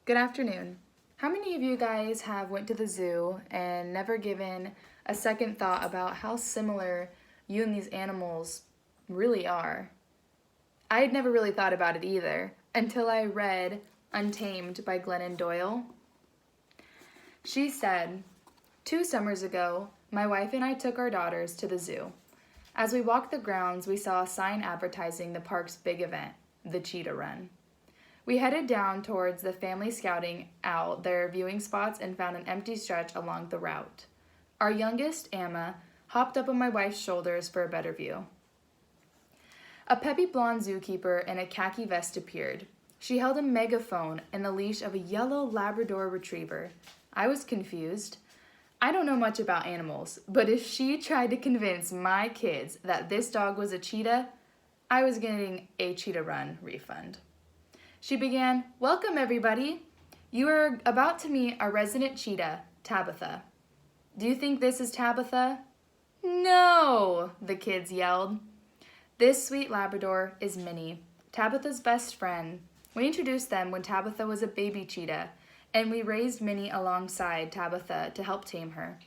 Good afternoon. How many of you guys have went to the zoo and never given a second thought about how similar you and these animals really are? I had never really thought about it either until I read Untamed by Glennon Doyle. She said, 2 summers ago, my wife and I took our daughters to the zoo. As we walked the grounds, we saw a sign advertising the park's big event, the Cheetah Run. We headed down towards the family scouting out their viewing spots and found an empty stretch along the route. Our youngest, Emma, hopped up on my wife's shoulders for a better view. A peppy blonde zookeeper in a khaki vest appeared. She held a megaphone and the leash of a yellow Labrador retriever. I was confused. I don't know much about animals, but if she tried to convince my kids that this dog was a cheetah, I was getting a Cheetah Run refund. She began, "Welcome, everybody. You are about to meet our resident cheetah, Tabitha. Do you think this is Tabitha?" "No," the kids yelled. This sweet Labrador is Minnie, Tabitha's best friend. We introduced them when Tabitha was a baby cheetah, and we raised Minnie alongside Tabitha to help tame her.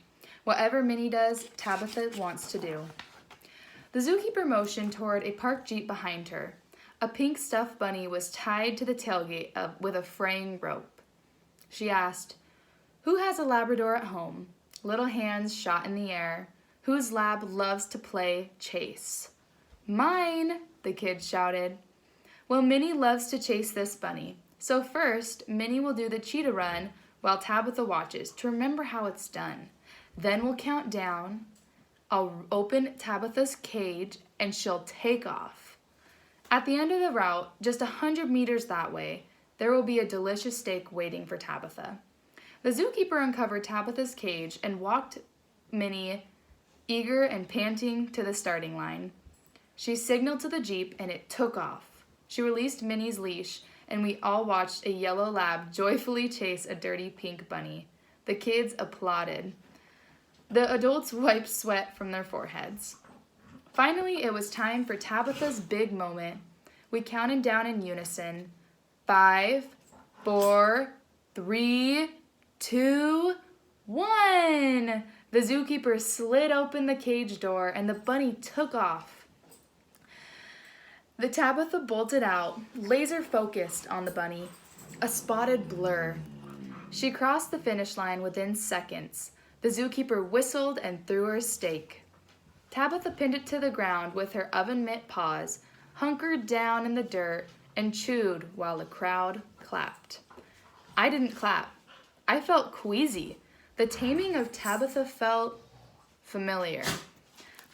Whatever Minnie does, Tabitha wants to do. The zookeeper motioned toward a parked jeep behind her. A pink stuffed bunny was tied to the tailgate with a fraying rope. She asked, "Who has a Labrador at home?" Little hands shot in the air. Whose lab loves to play chase? "Mine," the kids shouted. Well, Minnie loves to chase this bunny. So first, Minnie will do the cheetah run while Tabitha watches to remember how it's done. Then we'll count down. I'll open Tabitha's cage and she'll take off. At the end of the route, just 100 meters that way, there will be a delicious steak waiting for Tabitha. The zookeeper uncovered Tabitha's cage and walked Minnie, eager and panting, to the starting line. She signaled to the jeep and it took off. She released Minnie's leash and we all watched a yellow lab joyfully chase a dirty pink bunny. The kids applauded. The adults wiped sweat from their foreheads. Finally, it was time for Tabitha's big moment. We counted down in unison. 5, 4, 3, 2, 1. The zookeeper slid open the cage door and the bunny took off. The Tabitha bolted out, laser focused on the bunny, a spotted blur. She crossed the finish line within seconds. The zookeeper whistled and threw her steak. Tabitha pinned it to the ground with her oven mitt paws, hunkered down in the dirt, and chewed while the crowd clapped. I didn't clap. I felt queasy. The taming of Tabitha felt familiar.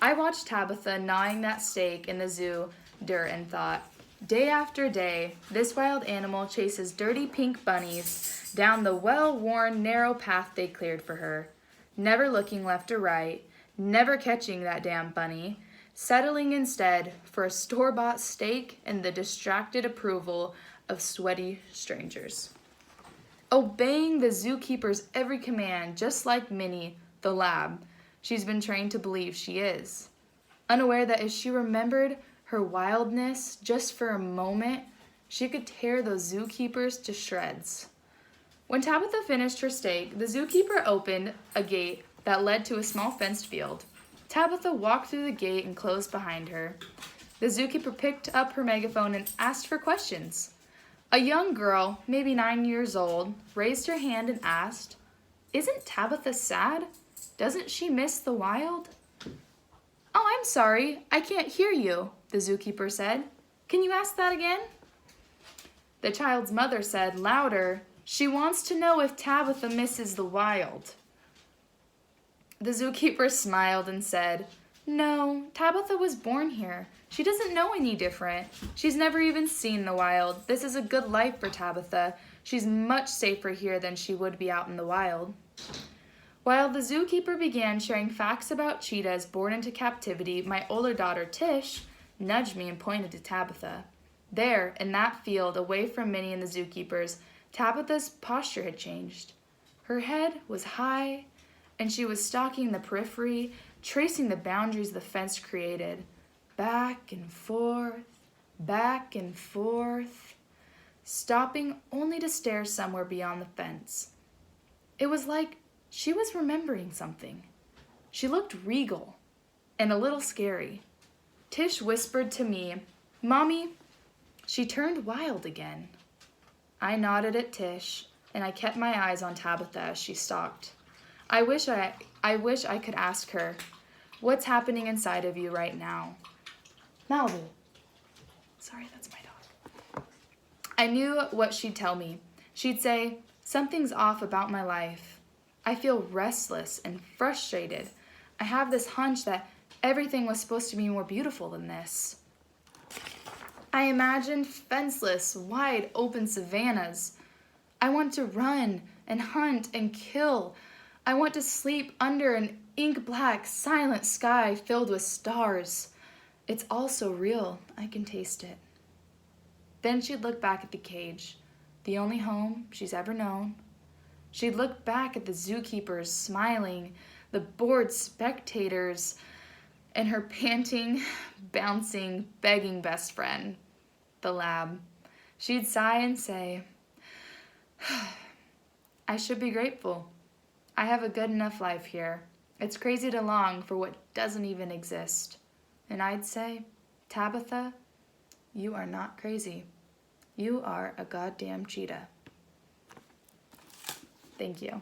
I watched Tabitha gnawing that steak in the zoo dirt and thought, day after day, this wild animal chases dirty pink bunnies down the well-worn narrow path they cleared for her, never looking left or right, never catching that damn bunny, settling instead for a store-bought steak and the distracted approval of sweaty strangers. Obeying the zookeeper's every command, just like Minnie, the lab, she's been trained to believe she is. Unaware that if she remembered her wildness just for a moment, she could tear those zookeepers to shreds. When Tabitha finished her steak, the zookeeper opened a gate that led to a small fenced field. Tabitha walked through the gate and closed behind her. The zookeeper picked up her megaphone and asked for questions. A young girl, maybe 9 years old, raised her hand and asked, "Isn't Tabitha sad? Doesn't she miss the wild?" "Oh, I'm sorry, I can't hear you," the zookeeper said. "Can you ask that again?" The child's mother said louder, "She wants to know if Tabitha misses the wild." The zookeeper smiled and said, "No, Tabitha was born here. She doesn't know any different. She's never even seen the wild. This is a good life for Tabitha. She's much safer here than she would be out in the wild." While the zookeeper began sharing facts about cheetahs born into captivity, my older daughter, Tish, nudged me and pointed to Tabitha. There, in that field, away from Minnie and the zookeepers, Tabitha's posture had changed. Her head was high, and she was stalking the periphery, tracing the boundaries the fence created. Back and forth, stopping only to stare somewhere beyond the fence. It was like she was remembering something. She looked regal and a little scary. Tish whispered to me, "Mommy, she turned wild again." I nodded at Tish, and I kept my eyes on Tabitha as she stalked. I wish I could ask her, "What's happening inside of you right now?" Malibu. Sorry, that's my dog. I knew what she'd tell me. She'd say, "Something's off about my life. I feel restless and frustrated. I have this hunch that everything was supposed to be more beautiful than this." I imagined fenceless, wide open savannas. I want to run and hunt and kill. I want to sleep under an ink-black, silent sky filled with stars. It's all so real, I can taste it. Then she'd look back at the cage, the only home she's ever known. She'd look back at the zookeepers smiling, the bored spectators, and her panting, bouncing, begging best friend, the lab. She'd sigh and say, "I should be grateful. I have a good enough life here. It's crazy to long for what doesn't even exist." And I'd say, "Tabitha, you are not crazy. You are a goddamn cheetah." Thank you.